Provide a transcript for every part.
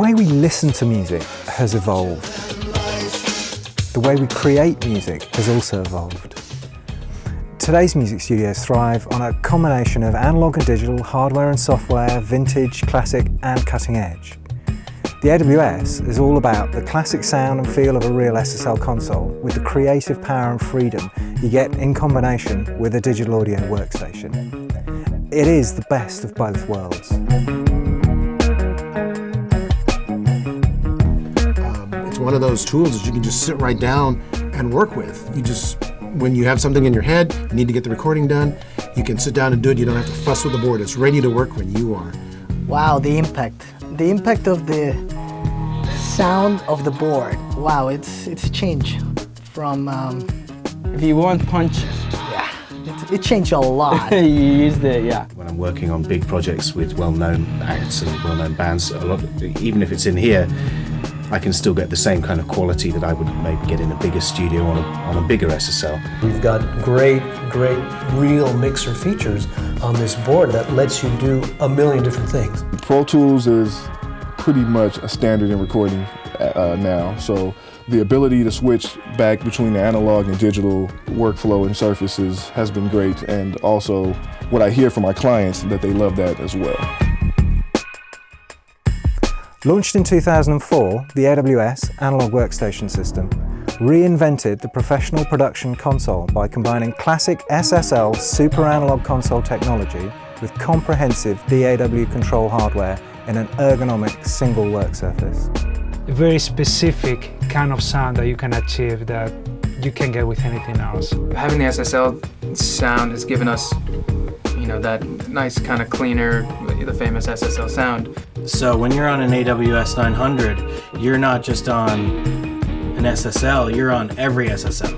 way we listen to music has evolved. The way we create music has also evolved. Today's music studios thrive on a combination of analog and digital, hardware and software, vintage, classic and cutting edge. The AWS is all about the classic sound and feel of a real SSL console with the creative power and freedom you get in combination with a digital audio workstation. It is the best of both worlds. It's one of those tools that you can just sit right down and work with. When you have something in your head, you need to get the recording done, you can sit down and do it. You don't have to fuss with the board. It's ready to work when you are. Wow, the impact. The impact of the sound of the board. Wow, it's changed from... If you want punch... Yeah, it changed a lot. You used it, yeah. When I'm working on big projects with well-known acts and well-known bands, even if it's in here, I can still get the same kind of quality that I would maybe get in a bigger studio on a bigger SSL. We've got great real mixer features on this board that lets you do a million different things. Pro Tools is pretty much a standard in recording now, so the ability to switch back between the analog and digital workflow and surfaces has been great, and also what I hear from my clients, that they love that as well. Launched in 2004, the AWS Analog Workstation System reinvented the professional production console by combining classic SSL super analog console technology with comprehensive DAW control hardware in an ergonomic single work surface. A very specific kind of sound that you can achieve that you can't get with anything else. Having the SSL sound has given us, that nice kind of cleaner, the famous SSL sound. So when you're on an AWS 900, you're not just on an SSL, you're on every SSL.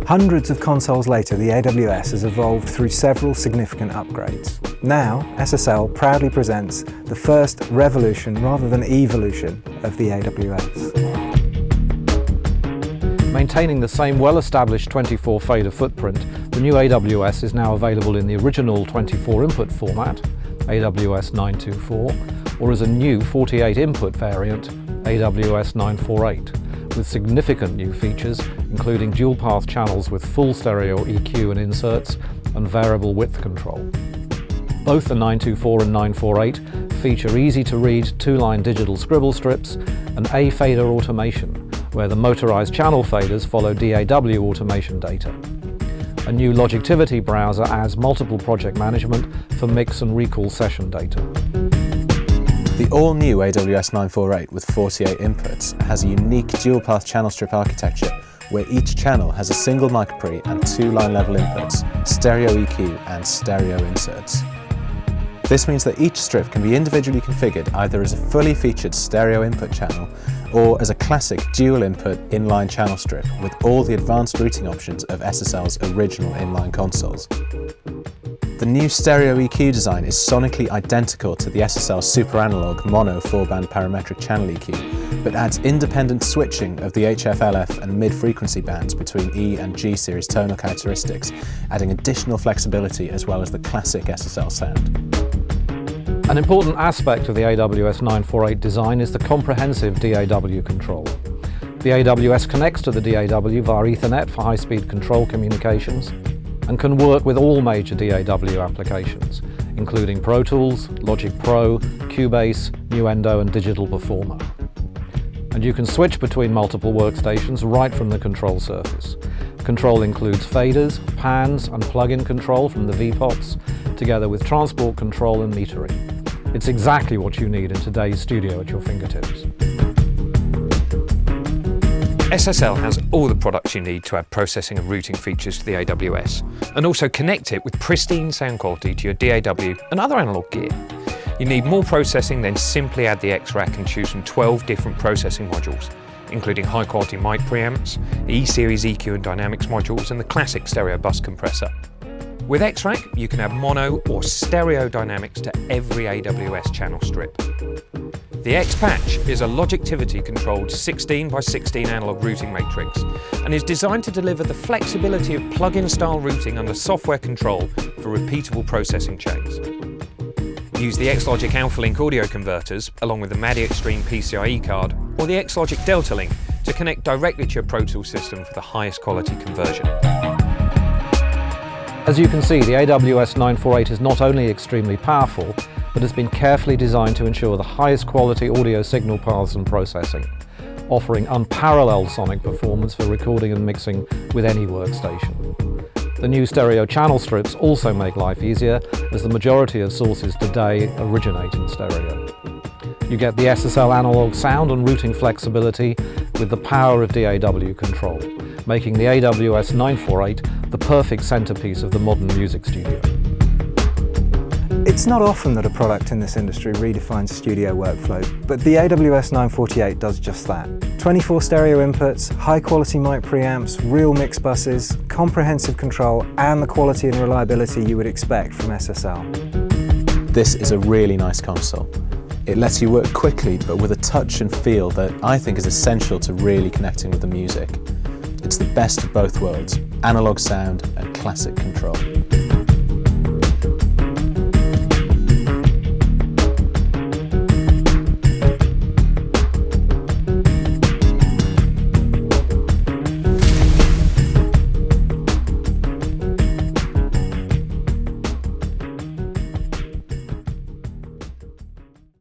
Hundreds of consoles later, the AWS has evolved through several significant upgrades. Now, SSL proudly presents the first revolution rather than evolution of the AWS. Maintaining the same well-established 24 fader footprint, the new AWS is now available in the original 24 input format, AWS 924, or as a new 48 input variant, AWS 948, with significant new features including dual path channels with full stereo EQ and inserts and variable width control. Both the 924 and 948 feature easy to read two-line digital scribble strips and A fader automation, where the motorized channel faders follow DAW automation data. A new Logictivity browser adds multiple project management for mix and recall session data. The all-new AWS 948 with 48 inputs has a unique dual-path channel strip architecture where each channel has a single mic pre and two line-level inputs, stereo EQ and stereo inserts. This means that each strip can be individually configured either as a fully featured stereo input channel or as a classic dual input inline channel strip with all the advanced routing options of SSL's original inline consoles. The new stereo EQ design is sonically identical to the SSL super analog mono 4-band parametric channel EQ, but adds independent switching of the HF, LF and mid-frequency bands between E and G series tonal characteristics, adding additional flexibility as well as the classic SSL sound. An important aspect of the AWS 948 design is the comprehensive DAW control. The AWS connects to the DAW via Ethernet for high-speed control communications and can work with all major DAW applications, including Pro Tools, Logic Pro, Cubase, Nuendo and Digital Performer. And you can switch between multiple workstations right from the control surface. Control includes faders, pans and plug-in control from the VPOPs, together with transport control and metering. It's exactly what you need in today's studio at your fingertips. SSL has all the products you need to add processing and routing features to the AWS, and also connect it with pristine sound quality to your DAW and other analog gear. You need more processing, then simply add the X-Rack and choose from 12 different processing modules, including high-quality mic preamps, E-Series EQ and Dynamics modules, and the classic stereo bus compressor. With X-Rack, you can add mono or stereo dynamics to every AWS channel strip. The X-Patch is a Logictivity-controlled 16 by 16 analog routing matrix and is designed to deliver the flexibility of plug-in style routing under software control for repeatable processing chains. Use the X-Logic AlphaLink audio converters along with the MADI Extreme PCIe card or the X-Logic Delta Link to connect directly to your Pro Tools system for the highest quality conversion. As you can see, the AWS 948 is not only extremely powerful, but has been carefully designed to ensure the highest quality audio signal paths and processing, offering unparalleled sonic performance for recording and mixing with any workstation. The new stereo channel strips also make life easier, as the majority of sources today originate in stereo. You get the SSL analog sound and routing flexibility with the power of DAW control, making the AWS 948 the perfect centerpiece of the modern music studio. It's not often that a product in this industry redefines studio workflow, but the AWS 948 does just that. 24 stereo inputs, high quality mic preamps, real mix buses, comprehensive control, and the quality and reliability you would expect from SSL. This is a really nice console. It lets you work quickly, but with a touch and feel that I think is essential to really connecting with the music. It's the best of both worlds, analog sound and classic control.